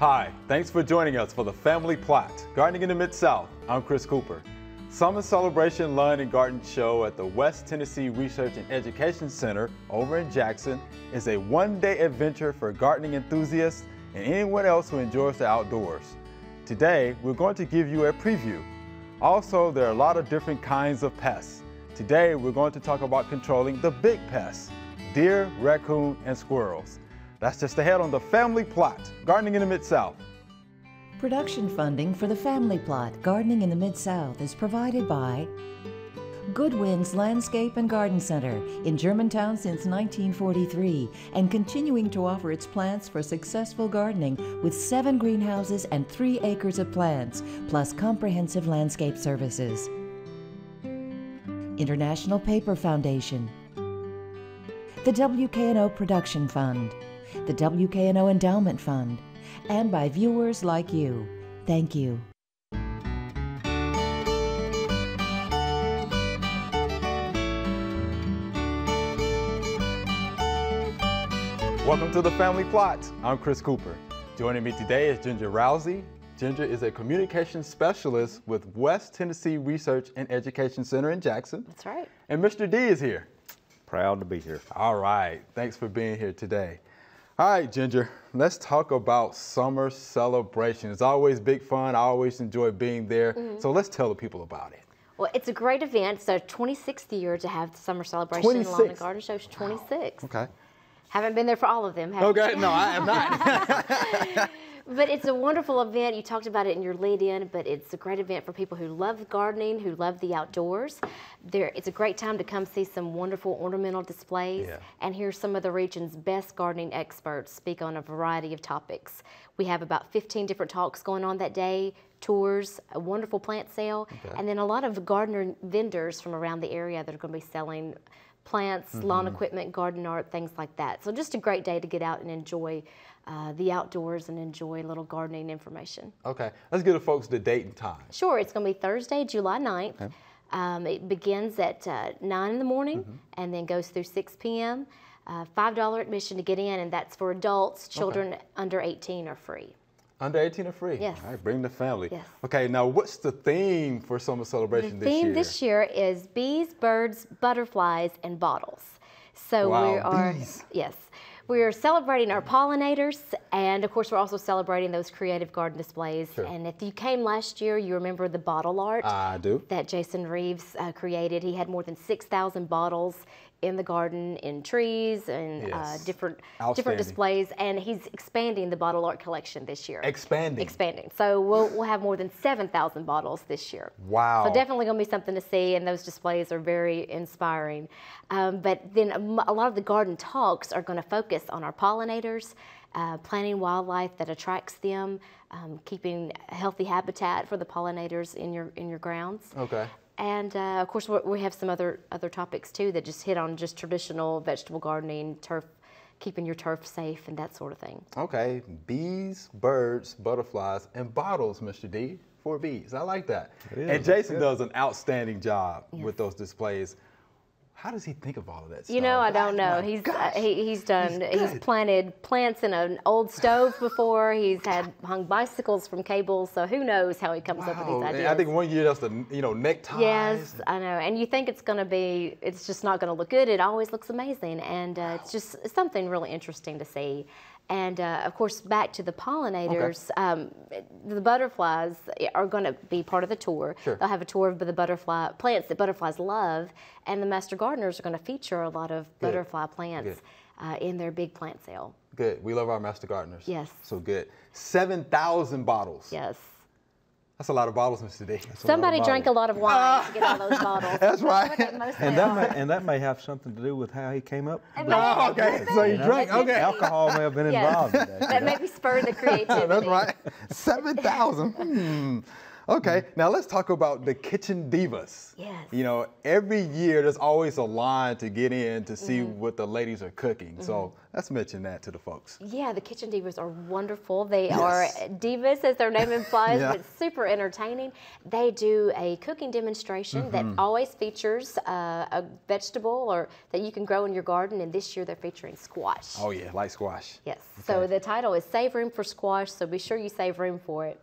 Hi, thanks for joining us for the Family Plot, Gardening in the Mid-South. I'm Chris Cooper. Summer Celebration Lawn and Garden Show at the West Tennessee Research and Education Center over in Jackson is a one-day adventure for gardening enthusiasts and anyone else who enjoys the outdoors. Today, we're going to give you a preview. Also, there are a lot of different kinds of pests. Today, we're going to talk about controlling the big pests, deer, raccoon, and squirrels. That's just ahead on the Family Plot, Gardening in the Mid-South. Production funding for the Family Plot, Gardening in the Mid-South is provided by Goodwin's Landscape and Garden Center in Germantown since 1943 and continuing to offer its plants for successful gardening with 7 greenhouses and 3 acres of plants, plus comprehensive landscape services. International Paper Foundation, the WKNO Production Fund, the WKNO Endowment Fund, and by viewers like you. Thank you. Welcome to the Family Plot. I'm Chris Cooper. Joining me today is Ginger Rousey. Ginger is a communications specialist with West Tennessee Research and Education Center in Jackson. That's right. And Mr. D is here. Proud to be here. All right, thanks for being here today. All right, Ginger, let's talk about summer celebration. It's always big fun. I always enjoy being there. So let's tell the people about it. Well, it's a great event. It's our 26th year to have the summer celebration 26? Lawn and Garden Show. 26. Okay. Haven't been there for all of them, have Okay, you? no, I am not. But it's a wonderful event. You talked about it in your lead-in, but it's a great event for people who love gardening, who love the outdoors. It's a great time to come see some wonderful ornamental displays and hear some of the region's best gardening experts speak on a variety of topics. We have about 15 different talks going on that day, tours, a wonderful plant sale, and then a lot of gardener vendors from around the area that are going to be selling plants, lawn equipment, garden art, things like that. So just a great day to get out and enjoy the outdoors and enjoy a little gardening information. Okay, let's give the folks the date and time. Sure, it's going to be Thursday, July 9th. Okay. It begins at 9 in the morning and then goes through 6 p.m. $5 admission to get in, and that's for adults. Children under 18 are free. Under 18 are free? Yes. All right, bring the family. Yes. Okay, now what's the theme for summer celebration this year? The theme this year is bees, birds, butterflies, and bottles. So wow, we are, bees. Yes. We are celebrating our pollinators, and of course we're also celebrating those creative garden displays. Sure. And if you came last year, you remember the bottle art I do. that Jason Reeves created. He had more than 6,000 bottles in the garden, in trees, and different displays, and he's expanding the bottle art collection this year. Expanding. So we'll have more than 7,000 bottles this year. Wow. So definitely going to be something to see, and those displays are very inspiring. But then a lot of the garden talks are going to focus on our pollinators, planting wildlife that attracts them, keeping a healthy habitat for the pollinators in your grounds. Okay. And of course, we have some other topics too that just hit on just traditional vegetable gardening, turf, keeping your turf safe, and that sort of thing. Okay, bees, birds, butterflies, and bottles, Mr. D, for bees. I like that. And Jason does an outstanding job with those displays. How does he think of all of that stuff? You know, I don't know. He's planted plants in an old stove before. He's hung bicycles from cables. So who knows how he comes up with these ideas? I think one year that's the neckties. Yes, I know. And you think it's just not going to look good. It always looks amazing, and it's something really interesting to see. And of course, back to the pollinators, the butterflies are going to be part of the tour. Sure. They'll have a tour of the butterfly plants that butterflies love, and the master gardeners are going to feature a lot of butterfly plants in their big plant sale. Good. We love our master gardeners. Yes. So good. 7,000 bottles. Yes. That's a lot of bottles, Mr. D. Somebody drank a lot of wine to get all those bottles. That's right. And that may have something to do with how he came up. Oh, okay. So you drank. Okay. Alcohol may have been involved in that. That maybe spurred the creativity. That's right. 7,000. Okay, now let's talk about the Kitchen Divas. Yes. You know, every year there's always a line to get in to see what the ladies are cooking. So let's mention that to the folks. Yeah, the Kitchen Divas are wonderful. They are divas, as their name implies, but super entertaining. They do a cooking demonstration that always features a vegetable or that you can grow in your garden, and this year they're featuring squash. Oh yeah, like squash. Yes, so the title is Save Room for Squash, so be sure you save room for it.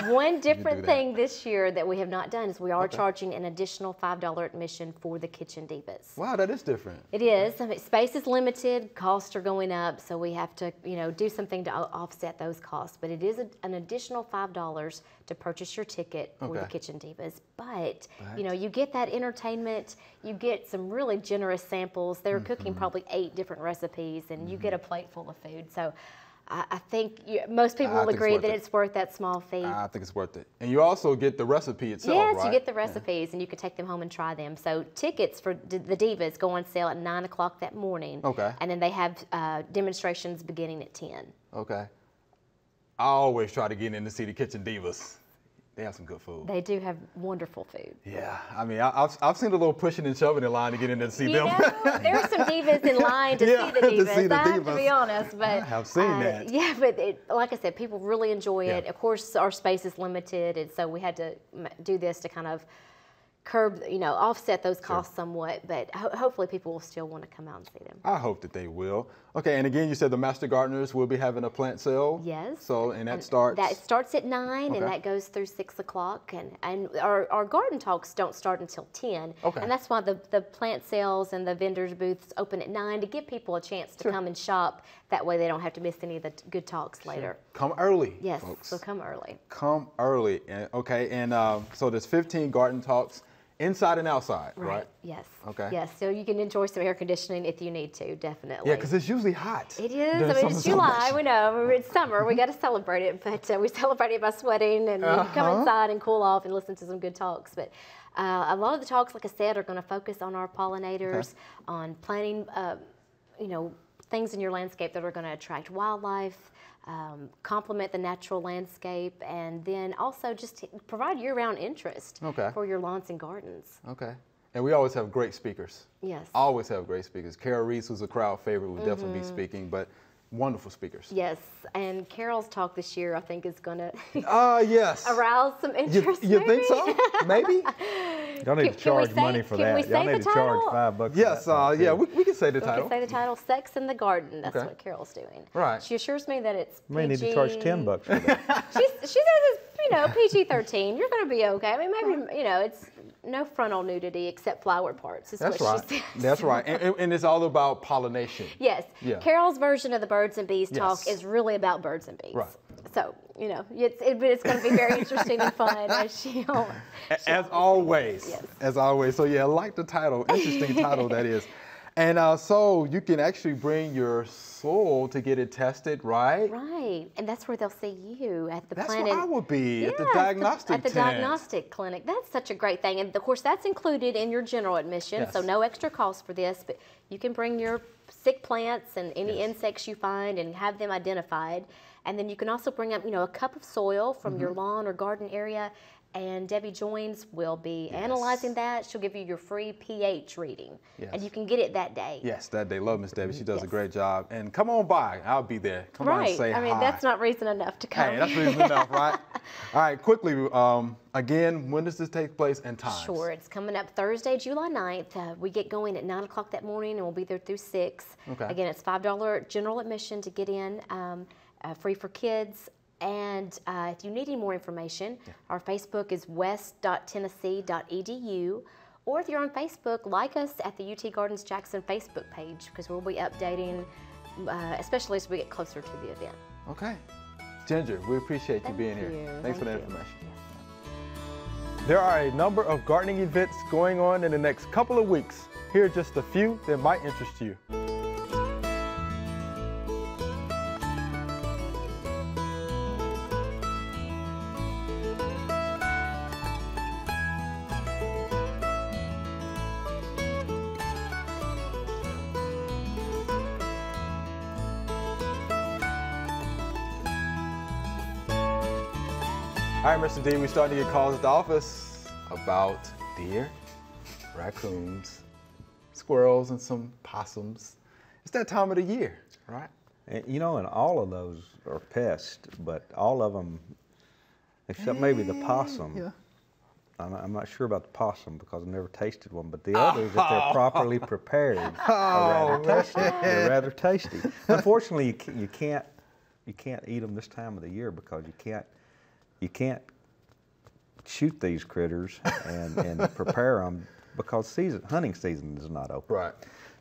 One different thing this year that we have not done is we are charging an additional $5 admission for the Kitchen Divas. Wow, that is different. It is. I mean, space is limited, costs are going up, so we have to, do something to offset those costs. But it is an additional $5 to purchase your ticket for the Kitchen Divas. But, you get that entertainment, you get some really generous samples. They're cooking probably 8 different recipes, and you get a plate full of food. So I think most people will agree that it's worth that small fee. I think it's worth it. And you also get the recipe itself, yes, right? you get the recipes, and you can take them home and try them. So tickets for the Divas go on sale at 9 o'clock that morning. Okay. And then they have demonstrations beginning at 10. Okay. I always try to get in to see the Kitchen Divas. They have some good food. They do have wonderful food. Yeah, I mean, I've seen a little pushing and shoving in line to get in there to see them. There are some divas in line to see the divas. I have to be honest, but I have seen that. Yeah, but like I said, people really enjoy it. Of course, our space is limited, and so we had to do this to kind of curb, offset those costs somewhat, but hopefully people will still want to come out and see them. I hope that they will. Okay, and again, you said the Master Gardeners will be having a plant sale. Yes. So, and that starts? That starts at 9, and that goes through 6 o'clock, and our garden talks don't start until 10. Okay. And that's why the plant sales and the vendors booths open at 9 to give people a chance to come and shop. That way they don't have to miss any of the good talks later. Come early, yes, folks. So come early. Come early. Okay, and so there's 15 garden talks. Inside and outside, right? Yes. Okay. Yes, so you can enjoy some air conditioning if you need to, definitely. Yeah, because it's usually hot. It is. I mean, it's July. We know. It's summer. We got to celebrate it, but we celebrate it by sweating and you can come inside and cool off and listen to some good talks. But a lot of the talks, like I said, are going to focus on our pollinators, on planting, things in your landscape that are going to attract wildlife, complement the natural landscape, and then also just provide year-round interest for your lawns and gardens. Okay. And we always have great speakers. Yes. Always have great speakers. Carol Reese, who's a crowd favorite, will definitely be speaking, but wonderful speakers. Yes, and Carol's talk this year, I think, is going to yes. arouse some interest. You think so? Maybe? Y'all need to charge money for that. Y'all need to charge $5. Yes, yeah, we can say the title. We can say the title, Sex in the Garden. That's what Carol's doing. Right. She assures me that it's PG. We need to charge $10 for that. She says it's, PG-13. You're going to be okay. I mean, maybe, it's no frontal nudity except flower parts. That's what right. She says. That's right. And it's all about pollination. Yes. Yeah. Carol's version of the birds and bees talk is really about birds and bees. Right. So, it's going to be very interesting and fun as always. Yes. As always. So, yeah, I like the title. Interesting title that is. And so you can actually bring your soil to get it tested, right? Right. And that's where they'll see you at the That's plant. where I would be, at the diagnostic At the tent. diagnostic clinic. That's such a great thing. And, of course, that's included in your general admission, so no extra cost for this. But you can bring your sick plants and any insects you find and have them identified. And then you can also bring up, a cup of soil from your lawn or garden area, and Debbie Joins will be analyzing that. She'll give you your free pH reading, and you can get it that day. Yes, that day. Love Miss Debbie. She does a great job. And come on by. I'll be there. Come on and say hi. I mean, that's not reason enough to come. Hey, that's reason enough, right? All right, quickly, again, when does this take place and times? Sure, it's coming up Thursday, July 9th. We get going at 9 o'clock that morning, and we'll be there through 6. Okay. Again, it's $5 general admission to get in, free for kids. And if you need any more information, our Facebook is west.tennessee.edu. Or if you're on Facebook, like us at the UT Gardens Jackson Facebook page, because we'll be updating, especially as we get closer to the event. Okay. Ginger, we appreciate you being here. Thanks for the information. Yes. There are a number of gardening events going on in the next couple of weeks. Here are just a few that might interest you. All right, Mr. D, we're starting to get calls at the office about deer, raccoons, squirrels, and some possums. It's that time of the year. Right. And, you know, and all of those are pests, but all of them, except maybe the possum. Yeah. I'm not sure about the possum because I've never tasted one, but the others, if they're properly prepared, are rather tasty. They're rather tasty. Unfortunately, you can't eat them this time of the year because you can't shoot these critters and prepare them because hunting season is not open. Right.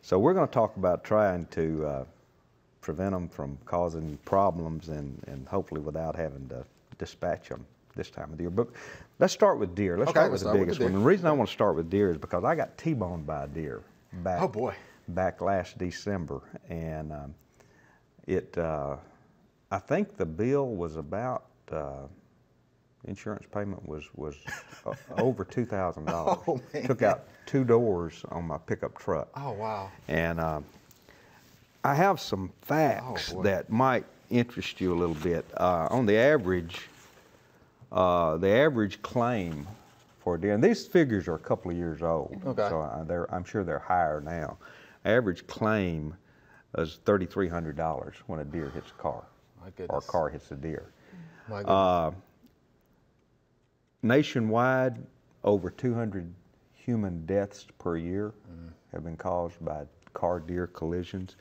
So we're going to talk about trying to prevent them from causing problems and hopefully without having to dispatch them this time of the year. But let's start with deer. Let's start with the biggest one. And the reason I want to start with deer is because I got T-boned by a deer back last December, and I think the bill was about insurance payment was over $2,000. Oh, man. Took out 2 doors on my pickup truck. Oh, wow. And I have some facts that might interest you a little bit. On the average claim for a deer, and these figures are a couple of years old, so I'm sure they're higher now. Average claim is $3,300 when a deer hits a car, or a car hits a deer. My goodness. Nationwide, over 200 human deaths per year have been caused by car-deer collisions.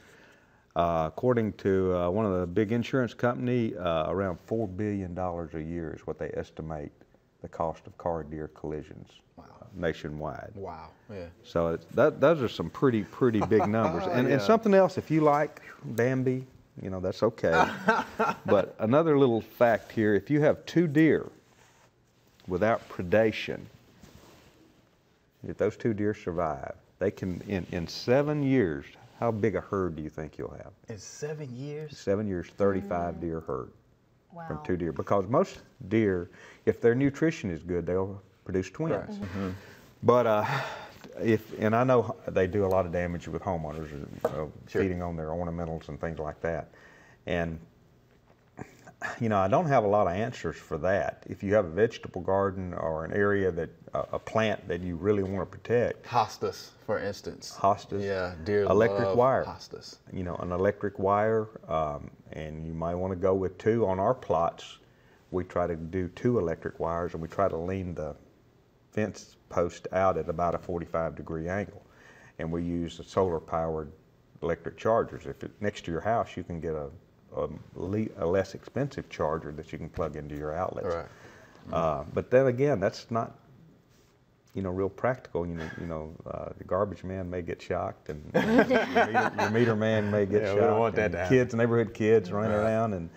According to one of the big insurance company, around $4 billion a year is what they estimate the cost of car-deer collisions nationwide. Wow, yeah. So those are some pretty big numbers. And something else, if you like Bambi, you know, that's okay. But another little fact here, if you have 2 deer without predation, if those 2 deer survive, they can, in 7 years, how big a herd do you think you'll have? In 7 years? 7 years, 35 deer herd from 2 deer. Because most deer, if their nutrition is good, they'll produce twins. Right. Mm-hmm. But and I know they do a lot of damage with homeowners, feeding on their ornamentals and things like that. And you know, I don't have a lot of answers for that. If you have a vegetable garden or an area that, a plant that you really want to protect. Hostas, for instance. Hostas. Yeah, deer electric love wire. hostas. You know, an electric wire, and you might want to go with 2 on our plots. We try to do 2 electric wires, and we try to lean the fence post out at about a 45-degree angle. And we use the solar-powered electric chargers. If next to your house, you can get a less expensive charger that you can plug into your outlets. Right. But then again, that's not, you know, real practical. You know, the garbage man may get shocked, and your meter man may get shocked. We don't want that to happen. Neighborhood kids running around,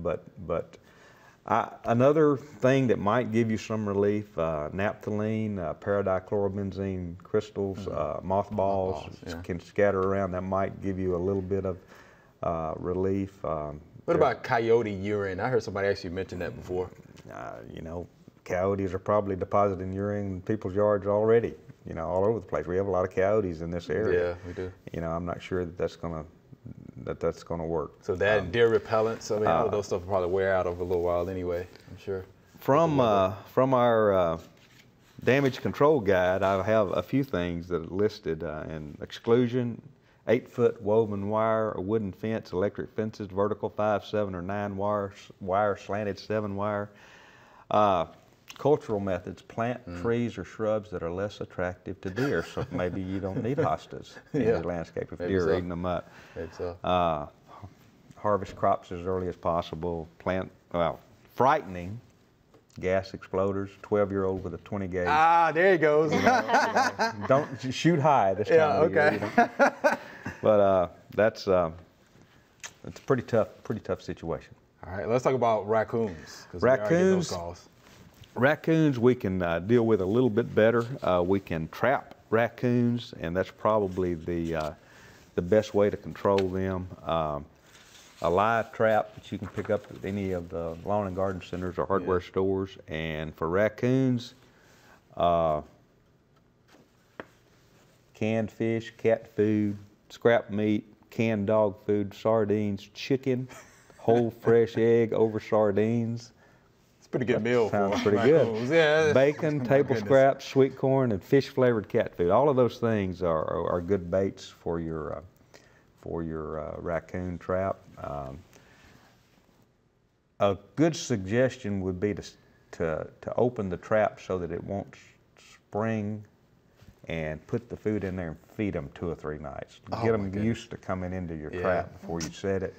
but another thing that might give you some relief: naphthalene, paradichlorobenzene crystals, mothballs can scatter around. That might give you a little bit of relief. What about coyote urine? I heard somebody actually mention that before. You know, coyotes are probably depositing urine in people's yards already, you know, all over the place. We have a lot of coyotes in this area. Yeah, we do. You know, I'm not sure that that's gonna work. So that and deer repellents, I mean, all those stuff will probably wear out over a little while anyway, I'm sure. From our damage control guide, I have a few things that are listed in exclusion: 8-foot woven wire, a wooden fence, electric fences, vertical 5, 7, or 9 wire, slanted 7 wire. Cultural methods: plant trees or shrubs that are less attractive to deer. So maybe you don't need hostas in your landscape if deer are eating them up. Maybe so. Harvest crops as early as possible. Frightening gas exploders. 12-year-old with a 20 gauge. Ah, there he goes. Don't shoot high this time of year. You know? But it's a pretty tough situation. All right, let's talk about raccoons. Raccoons we can deal with a little bit better. We can trap raccoons, and that's probably the best way to control them. A live trap that you can pick up at any of the lawn and garden centers or hardware stores. And for raccoons, canned fish, cat food, scrap meat, canned dog food, sardines, chicken, whole fresh egg over sardines. It's a pretty good meal. Sounds for pretty raccoons. good. Yeah. Bacon, table scraps, sweet corn, and fish-flavored cat food. All of those things are good baits for your for your raccoon trap. A good suggestion would be to open the trap so that it won't spring, and put the food in there and feed them 2 or 3 nights. Get them used to coming into your trap before you set it.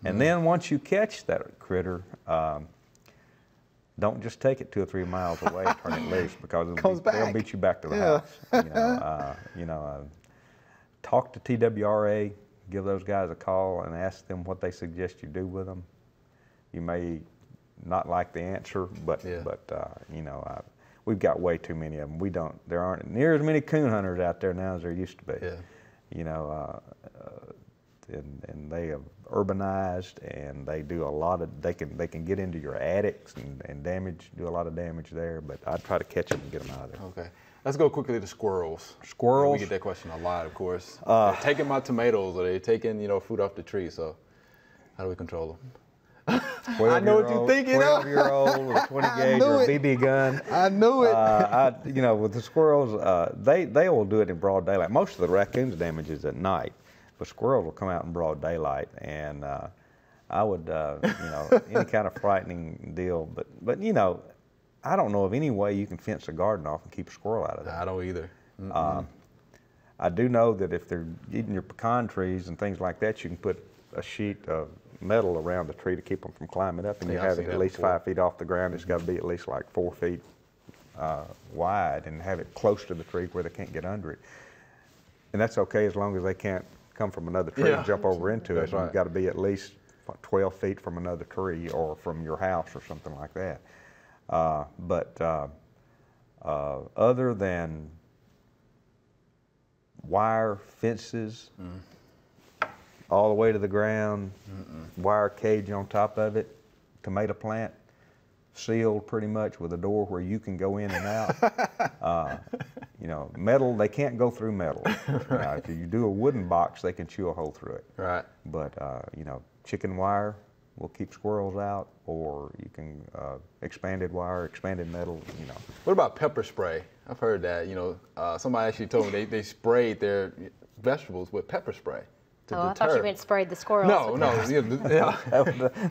And then once you catch that critter, don't just take it 2 or 3 miles away and turn it loose, because they'll beat you back to the house. Talk to TWRA, give those guys a call and ask them what they suggest you do with them. You may not like the answer, but we've got way too many of them. There aren't near as many coon hunters out there now as there used to be. And they have urbanized, and they do a lot of, they can get into your attics and do a lot of damage there, but I try to catch them and get them out of there. Okay. Let's go quickly to squirrels. Squirrels? We get that question a lot, of course. They're taking my tomatoes, or they're taking, fruit off the tree, so how do we control them? I know what you're thinking. 12-year-old with a 20 gauge or a BB gun. I knew it. With the squirrels, they will do it in broad daylight. Most of the raccoons' damage is at night, but squirrels will come out in broad daylight, and I would, any kind of frightening deal. But I don't know of any way you can fence a garden off and keep a squirrel out of there. I don't either. I do know that if they're eating your pecan trees and things like that, you can put a sheet of metal around the tree to keep them from climbing up, and you have it at least 5 feet off the ground. It's got to be at least like 4 feet wide, and have it close to the tree where they can't get under it. And that's okay as long as they can't come from another tree and jump over into it. So you've got to be at least 12 feet from another tree or from your house or something like that. Other than wire fences all the way to the ground, wire cage on top of it, tomato plant, sealed pretty much with a door where you can go in and out. Metal, they can't go through metal. If you do a wooden box, they can chew a hole through it. Right. But, chicken wire will keep squirrels out, or you can, expanded wire, expanded metal, What about pepper spray? I've heard that, somebody actually told me they sprayed their vegetables with pepper spray. I thought you meant sprayed the squirrels. No.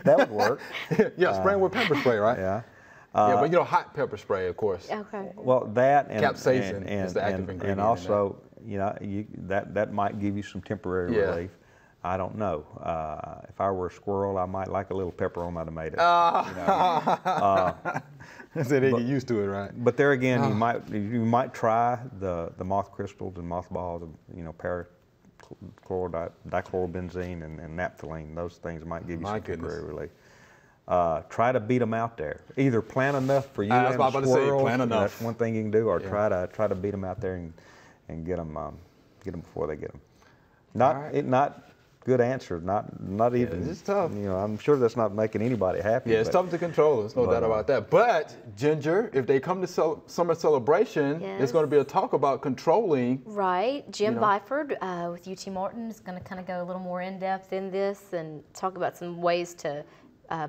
That would work. Spraying with pepper spray, right? Yeah. But hot pepper spray, of course. Okay. Well, that and capsaicin is the active ingredient. And also, that might give you some temporary relief. I don't know. If I were a squirrel, I might like a little pepper on my tomato. So they get used to it, right? But there again, you might try the moth crystals and mothballs, dichlorobenzene and naphthalene. Those things might give you some temporary relief. Try to beat them out there. Either plant enough for you and the squirrels. Plant enough. That's one thing you can do, or try to beat them out there and get them before they get them. Not good answer. Not even. It's tough. I'm sure that's not making anybody happy. Yeah, it's tough to control. There's no doubt about that. But Ginger, if they come to summer celebration, there's going to be a talk about controlling. Right. Jim Byford with UT Martin is going to kind of go a little more in depth in this and talk about some ways to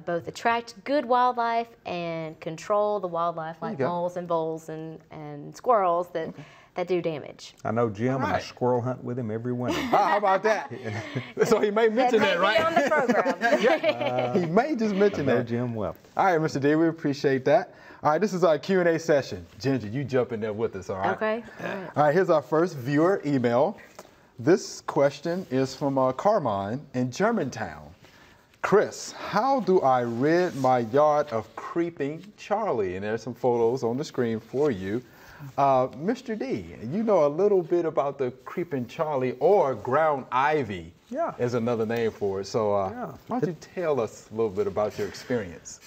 both attract good wildlife and control the wildlife like moles and voles and squirrels that do damage. I know Jim, and I squirrel hunt with him every winter. How about that? So he may mention that, right? On the program. He may just mention that. Jim well. All right, Mr. D, we appreciate that. All right, this is our Q&A session. Ginger, you jump in there with us, all right? Okay. All right, here's our first viewer email. This question is from Carmine in Germantown. Chris, how do I rid my yard of creeping Charlie? And there's some photos on the screen for you. Mr. D, you know a little bit about the creeping Charlie, or ground ivy is another name for it. So why don't you tell us a little bit about your experience?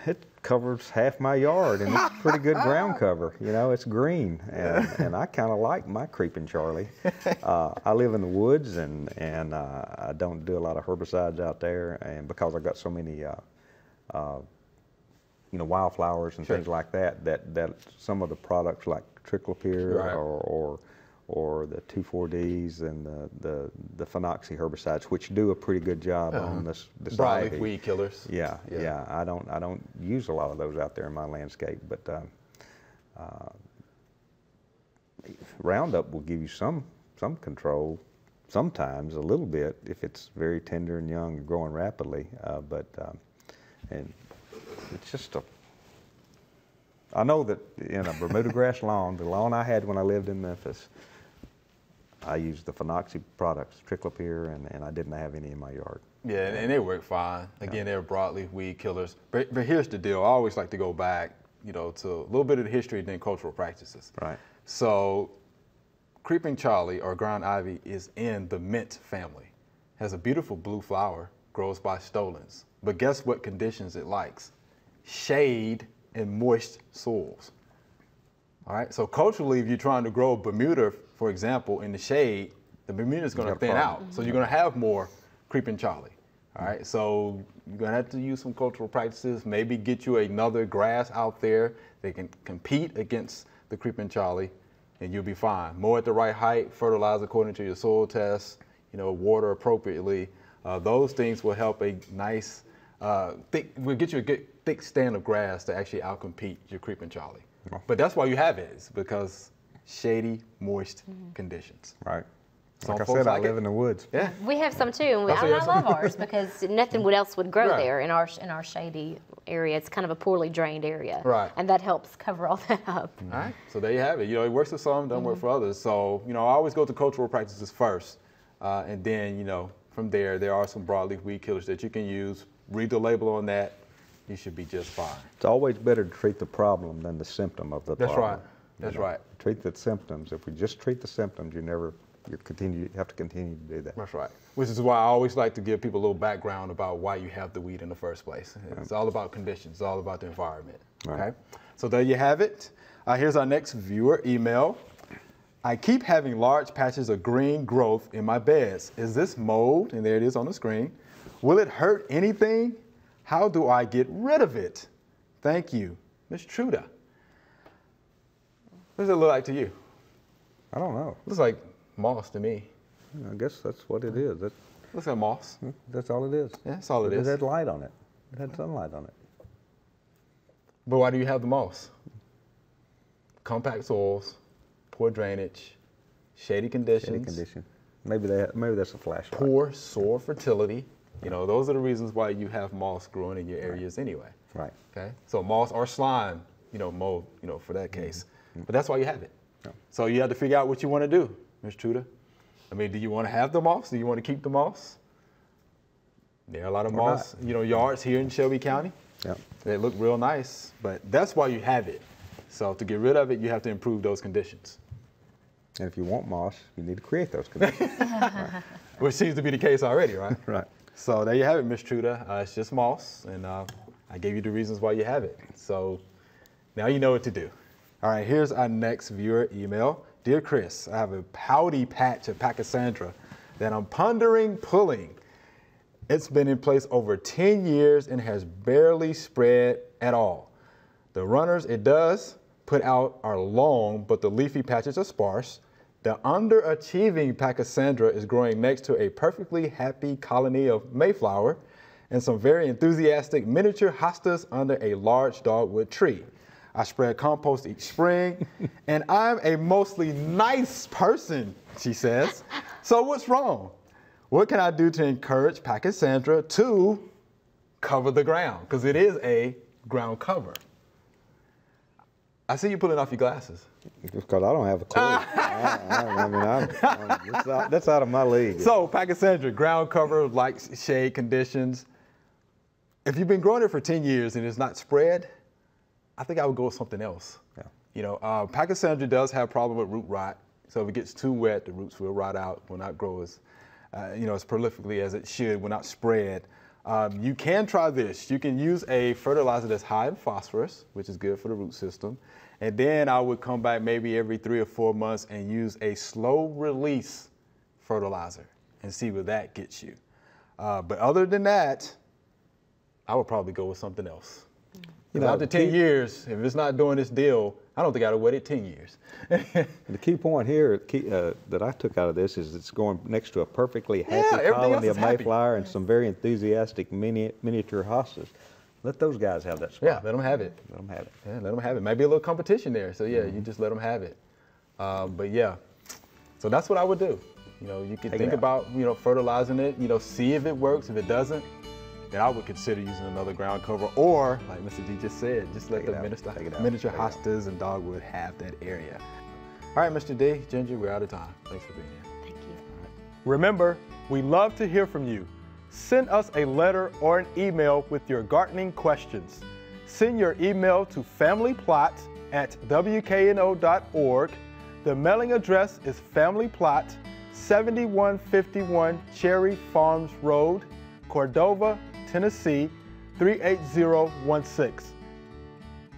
It covers half my yard, and it's pretty good ground cover. It's green, and I kind of like my creeping Charlie. I live in the woods, and I don't do a lot of herbicides out there, and because I've got so many wildflowers and things like that some of the products like Triclopyr or the 2,4-Ds and the phenoxy herbicides, which do a pretty good job on this broadleaf weed killers. Yeah. I don't use a lot of those out there in my landscape, but Roundup will give you some control sometimes a little bit if it's very tender and young and growing rapidly. And it's just I know that in a Bermuda grass lawn, the lawn I had when I lived in Memphis, I used the Phenoxy products, Triclopyr, and I didn't have any in my yard. Yeah, and they work fine. Again, they're broadleaf weed killers. But here's the deal. I always like to go back, to a little bit of the history and then cultural practices. Right. So Creeping Charlie, or ground ivy, is in the mint family. Has a beautiful blue flower, grows by stolons. But guess what conditions it likes? Shade and moist soils. All right, so culturally, if you're trying to grow Bermuda, for example, in the shade, the Bermuda is going to thin out. So you're going to have more Creeping Charlie. All right, so you're going to have to use some cultural practices, maybe get you another grass out there that can compete against the Creeping Charlie, and you'll be fine. Mow at the right height, fertilize according to your soil tests, water appropriately. Those things will help a nice, will get you a good thick stand of grass to actually outcompete your Creeping Charlie. But that's why you have it, is because shady, moist conditions. Right. Some Like I folks said, I like live it. in the woods. Yeah, we have some too, and I love ours because nothing else would grow there in our shady area. It's kind of a poorly drained area, Right. And that helps cover all that up. All right, so there you have it. It works for some, doesn't work for others. So, I always go to cultural practices first, and then, from there are some broadleaf weed killers that you can use. Read the label on that. You should be just fine. It's always better to treat the problem than the symptom of the That's problem. right. That's right. Treat the symptoms. If we just treat the symptoms, you have to continue to do that. That's right. Which is why I always like to give people a little background about why you have the weed in the first place. It's all about conditions. It's all about the environment. Right. Okay. So there you have it. Here's our next viewer email. I keep having large patches of green growth in my beds. Is this mold? And there it is on the screen. Will it hurt anything? How do I get rid of it? Thank you, Ms. Truda. What does it look like to you? I don't know. Looks like moss to me. I guess that's what it is. Looks like moss. That's all it is. Yeah, that's all it is. It had light on it. It had sunlight on it. But why do you have the moss? Compact soils, poor drainage, shady conditions. Shady condition. Maybe that's a flashlight. Poor soil fertility. Those are the reasons why you have moss growing in your areas anyway. Right. Okay. So moss or slime, mold, for that case. But that's why you have it. Yeah. So you have to figure out what you want to do, Ms. Truda. Do you want to have the moss? Do you want to keep the moss? There are a lot of moss, yards here in Shelby County. Yeah. They look real nice, but that's why you have it. So to get rid of it, you have to improve those conditions. And if you want moss, you need to create those conditions. Right. Which seems to be the case already, right? Right. So there you have it, Ms. Truda. It's just moss, and I gave you the reasons why you have it. So now you know what to do. All right, here's our next viewer email. Dear Chris, I have a pouty patch of Pachysandra that I'm pondering pulling. It's been in place over 10 years and has barely spread at all. The runners it does put out are long, but the leafy patches are sparse. The underachieving Pachysandra is growing next to a perfectly happy colony of Mayflower and some very enthusiastic miniature hostas under a large dogwood tree. I spread compost each spring, and I'm a mostly nice person, she says. So what's wrong? What can I do to encourage Pachysandra to cover the ground? Because it is a ground cover. I see you pulling off your glasses. Because I don't have a clue. That's out of my league. So Pachysandra, ground cover, likes shade conditions. If you've been growing it for 10 years and it's not spread, I think I would go with something else. Yeah. Pachysandra does have a problem with root rot. So if it gets too wet, the roots will rot out, will not grow as prolifically as it should, will not spread. You can try this. You can use a fertilizer that's high in phosphorus, which is good for the root system. And then I would come back maybe every 3 or 4 months and use a slow release fertilizer and see where that gets you. But other than that, I would probably go with something else. After 10 years, if it's not doing this deal, I don't think I'd have waited 10 years. The key point here that I took out of this is it's going next to a perfectly happy colony of Mayflower and some very enthusiastic miniature hostas. Let those guys have that spot. Yeah, let them have it. Let them have it. Yeah, let them have it. Maybe a little competition there. So yeah, you just let them have it. But yeah, so that's what I would do. You know, you can Take it think out. about, you know, fertilizing it, you know, see if it works. If it doesn't, then I would consider using another ground cover, or like Mr. D just said, just let Take it the out. miniature Take it out. miniature Take it out. hostas and dogwood have that area. All right, Mr. D, Ginger, we're out of time. Thanks for being here. Thank you. Remember, we love to hear from you. Send us a letter or an email with your gardening questions. Send your email to familyplot@wkno.org. The mailing address is Family Plot, 7151 Cherry Farms Road, Cordova, Tennessee, 38016.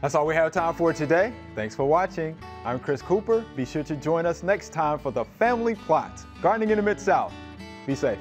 That's all we have time for today. Thanks for watching. I'm Chris Cooper. Be sure to join us next time for the Family Plot, Gardening in the Mid-South. Be safe.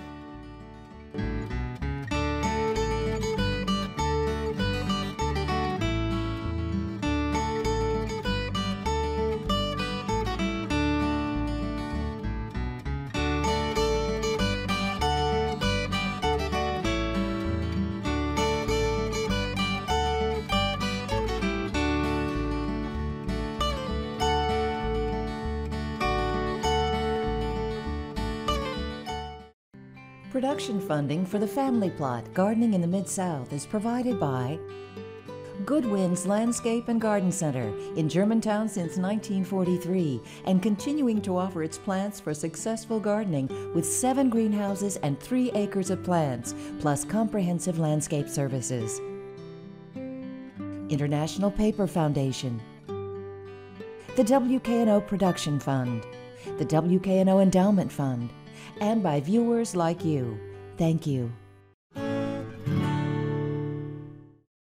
Production funding for the Family Plot, Gardening in the Mid-South is provided by Good Winds Landscape and Garden Center in Germantown since 1943 and continuing to offer its plants for successful gardening with 7 greenhouses and 3 acres of plants, plus comprehensive landscape services. International Paper Foundation, the WKNO Production Fund, the WKNO Endowment Fund, and by viewers like you. Thank you.